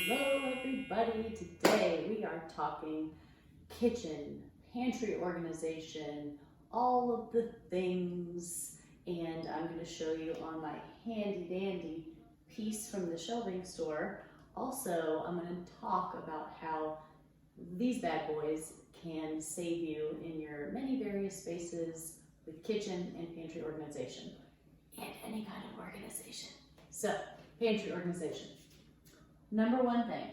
Hello everybody, today we are talking kitchen, pantry organization, all of the things, and I'm going to show you on my handy dandy piece from the shelving store. Also, I'm going to talk about how these bad boys can save you in your many various spaces with kitchen and pantry organization, and any kind of organization. So, pantry organization. Number one thing,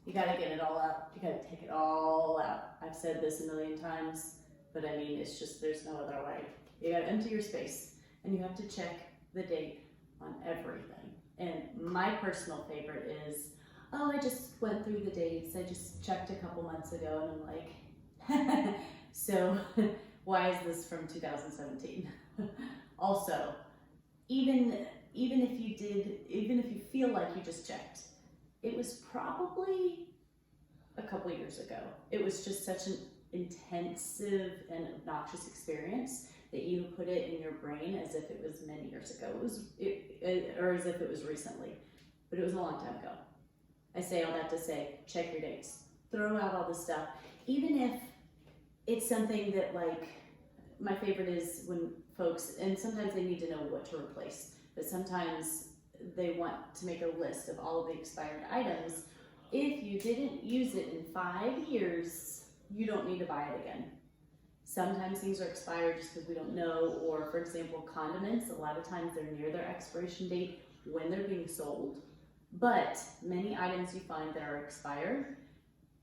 you gotta get it all out. You gotta take it all out. I've said this a million times, but I mean, it's just, there's no other way. You gotta empty your space, and you have to check the date on everything. And my personal favorite is, oh, I just went through the dates. I just checked a couple months ago, and I'm like, so why is this from 2017? Also, even if you feel like you just checked, it was probably a couple years ago. It was just such an intensive and obnoxious experience that you put it in your brain as if it was many years ago. Or as if it was recently, but it was a long time ago. I say all that to say, check your dates. Throw out all the stuff. Even if it's something that, like, my favorite is when folks, and sometimes they need to know what to replace, but sometimes they want to make a list of all of the expired items. If you didn't use it in 5 years, you don't need to buy it again. Sometimes things are expired just because we don't know, or for example, condiments, a lot of times they're near their expiration date when they're being sold. But many items you find that are expired,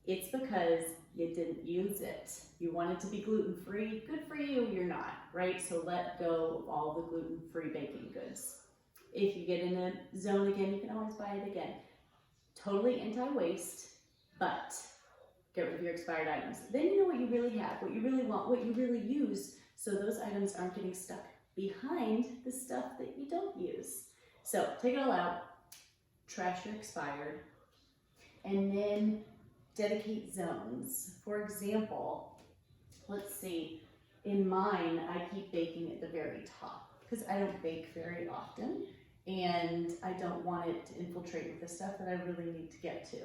it's because you didn't use it. You want it to be gluten-free, good for you, you're not, right? So let go of all the gluten-free baking goods. If you get in a zone again, you can always buy it again. Totally anti-waste, but get rid of your expired items. Then you know what you really have, what you really want, what you really use, so those items aren't getting stuck behind the stuff that you don't use. So take it all out, trash your expired, and then dedicate zones. For example, let's see, in mine, I keep baking at the very top because I don't bake very often and I don't want it to infiltrate with the stuff that I really need to get to.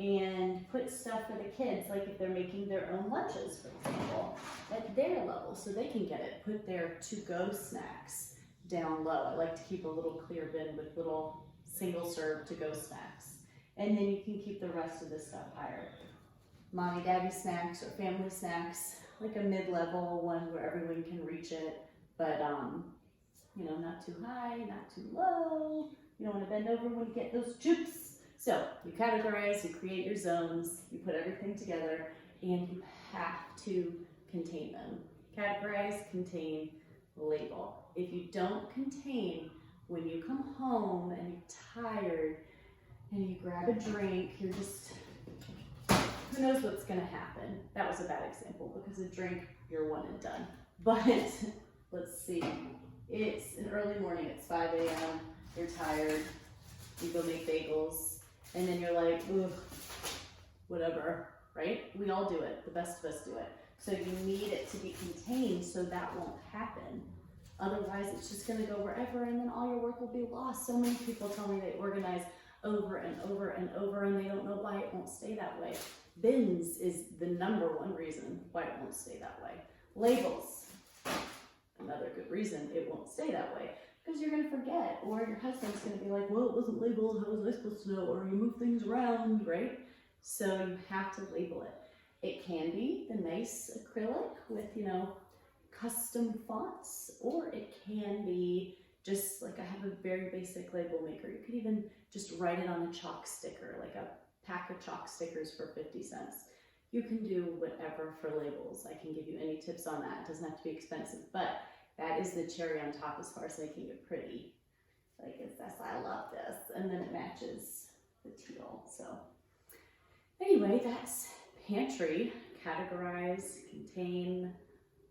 And put stuff for the kids, like if they're making their own lunches, for example, at their level so they can get it. Put their to-go snacks down low. I like to keep a little clear bin with little single-serve to-go snacks. And then you can keep the rest of the stuff higher. Mommy, daddy snacks or family snacks, like a mid-level one where everyone can reach it, but you know, not too high, not too low. You don't want to bend over when you get those chips. So you categorize, you create your zones, you put everything together, and you have to contain them. Categorize, contain, label. If you don't contain, when you come home and you're tired and you grab a drink, you're just, who knows what's gonna happen. That was a bad example because a drink, you're one and done. But let's see, it's an early morning, it's 5 a.m., you're tired, you go make bagels, and then you're like, ugh, whatever, right? We all do it, the best of us do it. So you need it to be contained so that won't happen. Otherwise, it's just gonna go wherever and then all your work will be lost. So many people tell me they organize over and over and over and they don't know why it won't stay that way. Bins is the #1 reason why it won't stay that way. Labels, another good reason it won't stay that way. Because you're gonna forget, or your husband's gonna be like, well, it wasn't labeled, how was I supposed to know? Or you move things around, right? So you have to label it. It can be the nice acrylic with, you know, custom fonts, or it can be just like, I have a very basic label maker. You could even just write it on a chalk sticker, like a pack of chalk stickers for 50 cents. You can do whatever for labels. I can give you any tips on that. It doesn't have to be expensive, but that is the cherry on top as far as making it pretty. Like, it's this, I love this. And then it matches the teal. So anyway, that's pantry. Categorize, contain,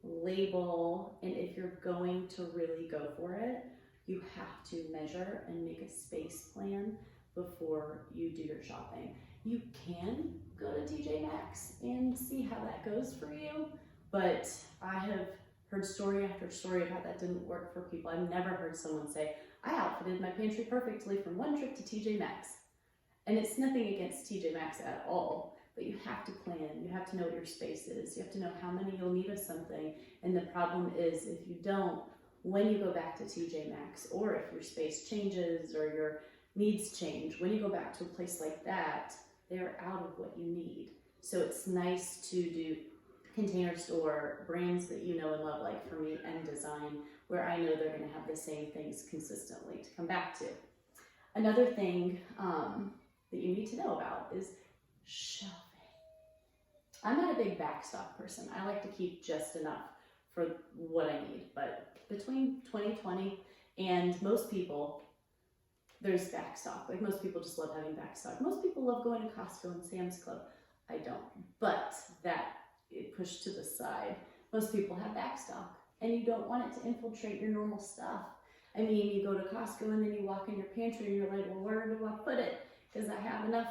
label, and if you're going to really go for it, you have to measure and make a space plan before you do your shopping. You can go to TJ Maxx and see how that goes for you, but I have heard story after story of how that didn't work for people. I've never heard someone say, I outfitted my pantry perfectly from one trip to TJ Maxx. And it's nothing against TJ Maxx at all, but you have to plan, you have to know what your space is, you have to know how many you'll need of something. And the problem is if you don't, when you go back to TJ Maxx, or if your space changes or your needs change, when you go back to a place like that, they're out of what you need. So it's nice to do Container Store, brands that you know and love, like for me, End Design, where I know they're going to have the same things consistently to come back to. Another thing that you need to know about is shelving. I'm not a big backstock person. I like to keep just enough for what I need, but between 2020 and most people, there's backstock. Like most people just love having backstock. Most people love going to Costco and Sam's Club. I don't, but that it pushed to the side. Most people have backstock, and you don't want it to infiltrate your normal stuff. I mean, you go to Costco and then you walk in your pantry and you're like, well, where do I put it? Because I have enough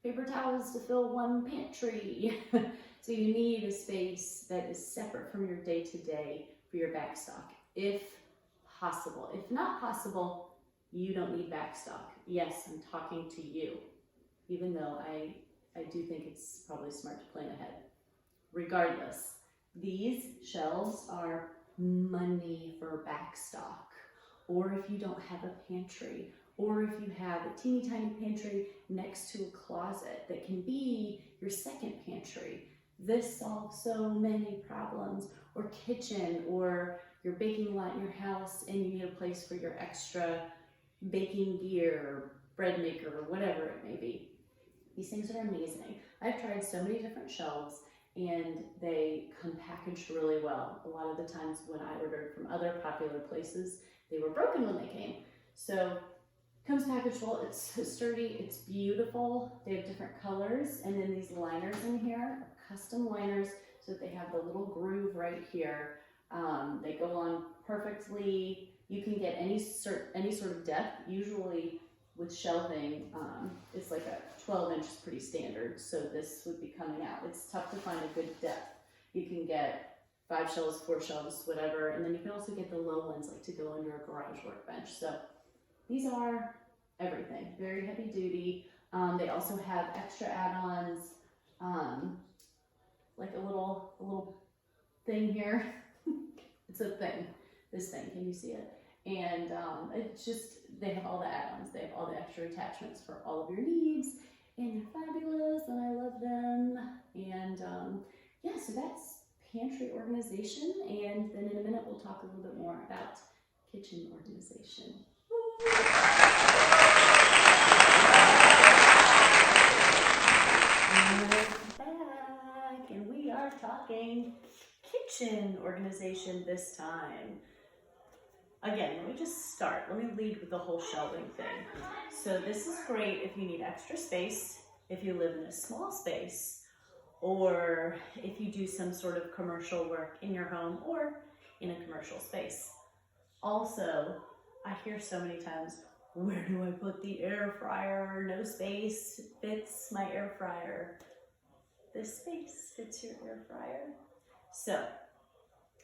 paper towels to fill one pantry. So you need a space that is separate from your day-to-day for your backstock, if possible. If not possible, you don't need backstock. Yes, I'm talking to you, even though I do think it's probably smart to plan ahead. Regardless, these shelves are money for backstock. Or if you don't have a pantry, or if you have a teeny tiny pantry next to a closet that can be your second pantry. This solves so many problems. Or kitchen, or you're baking a lot in your house and you need a place for your extra baking gear, bread maker, or whatever it may be. These things are amazing. I've tried so many different shelves and they come packaged really well. A lot of the times when I ordered from other popular places, they were broken when they came. So it comes packaged well, it's sturdy, it's beautiful. They have different colors, and then these liners in here are custom liners so that they have the little groove right here. They go on perfectly. You can get any sort of depth. Usually with shelving, it's like a 12 inch is pretty standard, so this would be coming out. It's tough to find a good depth. You can get 5 shelves, 4 shelves, whatever, and then you can also get the low ones, like to go under a garage workbench. So these are everything, very heavy duty. They also have extra add-ons, like a little thing here. It's a thing, this thing, can you see it? And it's just, they have all the add-ons, they have all the extra attachments for all of your needs, and they're fabulous, and I love them. And yeah, so that's pantry organization, and then in a minute we'll talk a little bit more about kitchen organization. And we're back, and we are talking kitchen organization this time. Again, let me just start. Let me lead with the whole shelving thing. So this is great if you need extra space, if you live in a small space, or if you do some sort of commercial work in your home or in a commercial space. Also, I hear so many times, where do I put the air fryer? No space fits my air fryer. This space fits your air fryer. So,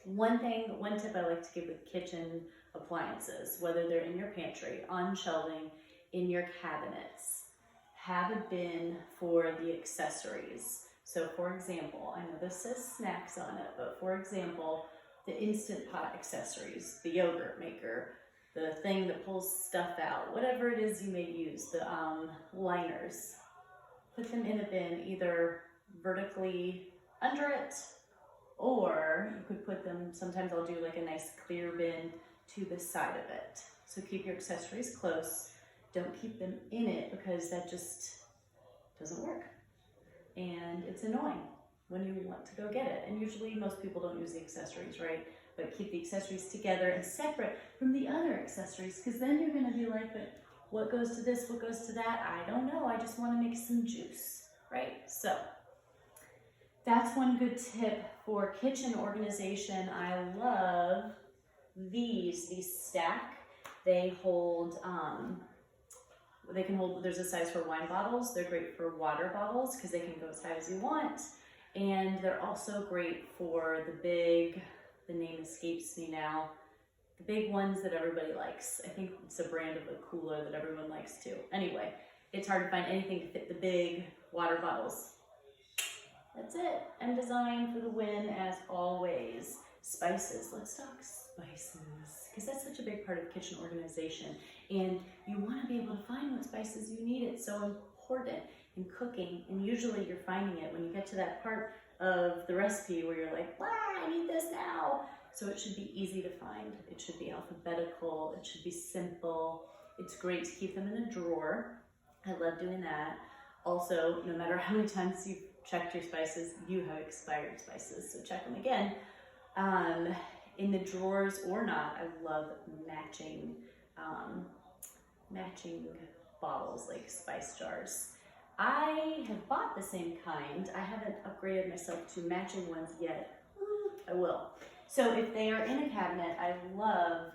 one tip I like to give with kitchen appliances, whether they're in your pantry, on shelving, in your cabinets, have a bin for the accessories. So for example, I know this says snacks on it, but for example, the Instant Pot accessories, the yogurt maker, the thing that pulls stuff out, whatever it is you may use, the liners, put them in a bin, either vertically under it, or you could put them, sometimes I'll do like a nice clear bin to the side of it. So keep your accessories close. Don't keep them in it because that just doesn't work. And it's annoying when you want to go get it. And usually most people don't use the accessories, right? But keep the accessories together and separate from the other accessories, because then you're gonna be like, but what goes to this, what goes to that? I don't know, I just wanna make some juice, right? So that's one good tip for kitchen organization. I love these stack. They hold, they can hold, there's a size for wine bottles. They're great for water bottles because they can go as high as you want. And they're also great for the big, the name escapes me now, the big ones that everybody likes. I think it's a brand of a cooler that everyone likes too. Anyway, it's hard to find anything to fit the big water bottles. That's it. M Design for the win as always. Spices. Let's talk spices, because that's such a big part of kitchen organization. And you want to be able to find what spices you need. It's so important in cooking. And usually you're finding it when you get to that part of the recipe where you're like, wow, I need this now. So it should be easy to find. It should be alphabetical. It should be simple. It's great to keep them in a drawer. I love doing that. Also, no matter how many times you've checked your spices, you have expired spices. So check them again. In the drawers or not, I love matching bottles, like spice jars. I have bought the same kind. I haven't upgraded myself to matching ones yet. I will. So if they are in a cabinet, I love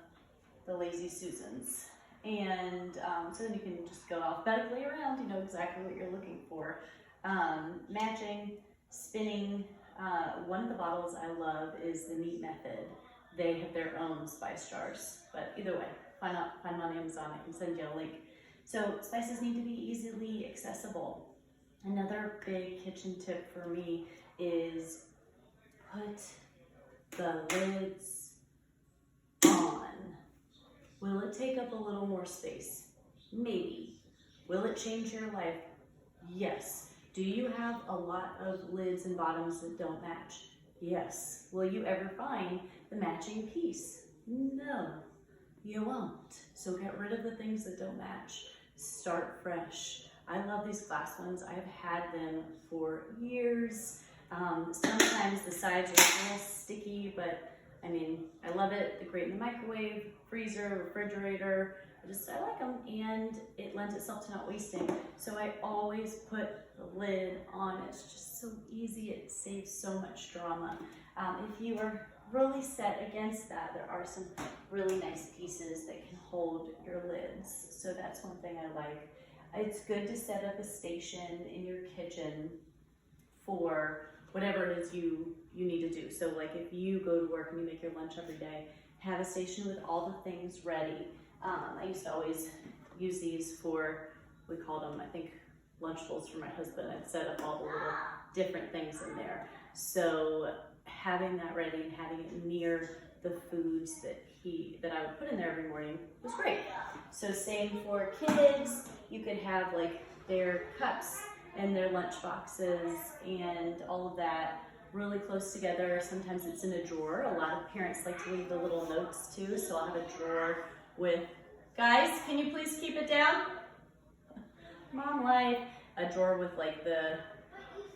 the Lazy Susans. And so then you can just go alphabetically around, you know exactly what you're looking for. Matching, spinning. One of the bottles I love is the Neat Method. They have their own spice jars, but either way, find them on Amazon. I can send you a link. So spices need to be easily accessible. Another big kitchen tip for me is put the lids on. Will it take up a little more space? Maybe. Will it change your life? Yes. Do you have a lot of lids and bottoms that don't match? Yes. Will you ever find the matching piece? No, you won't. So get rid of the things that don't match. Start fresh. I love these glass ones. I've had them for years. Sometimes the sides are a little sticky, but I mean, I love it. They're great in the microwave, freezer, refrigerator. I like them, and it lends itself to not wasting. So I always put the lid on. It's just so easy. It saves so much drama. If you are really set against that, there are some really nice pieces that can hold your lids. So that's one thing I like. It's good to set up a station in your kitchen for whatever it is you need to do. So like if you go to work and you make your lunch every day, have a station with all the things ready. I used to always use these for, we called them, I think, Lunchables for my husband. I'd set up all the little different things in there. So having that ready and having it near the foods that I would put in there every morning was great. So same for kids, you could have like their cups and their lunch boxes and all of that really close together. Sometimes it's in a drawer. A lot of parents like to leave the little notes too. So I'll have a drawer with, guys, can you please keep it down? Mom life. A drawer with like the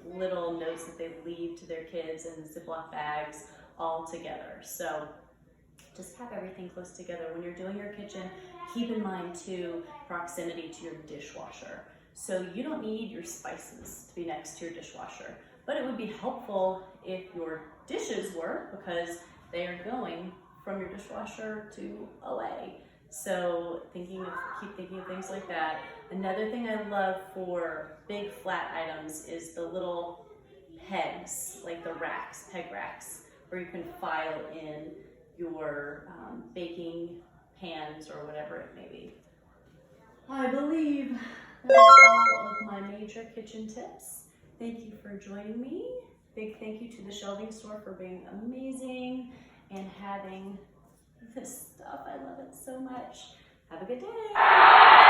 little notes that they leave to their kids in Ziploc bags all together. So just have everything close together. When you're doing your kitchen, keep in mind too, proximity to your dishwasher. So you don't need your spices to be next to your dishwasher, but it would be helpful if your dishes were, because they are going from your dishwasher to away. So keep thinking of things like that. Another thing I love for big flat items is the little pegs, like the racks, peg racks, where you can file in your baking pans or whatever it may be. I believe that's all of my major kitchen tips. Thank you for joining me. Big thank you to the Shelving Store for being amazing and having this stuff. I love it so much. Have a good day.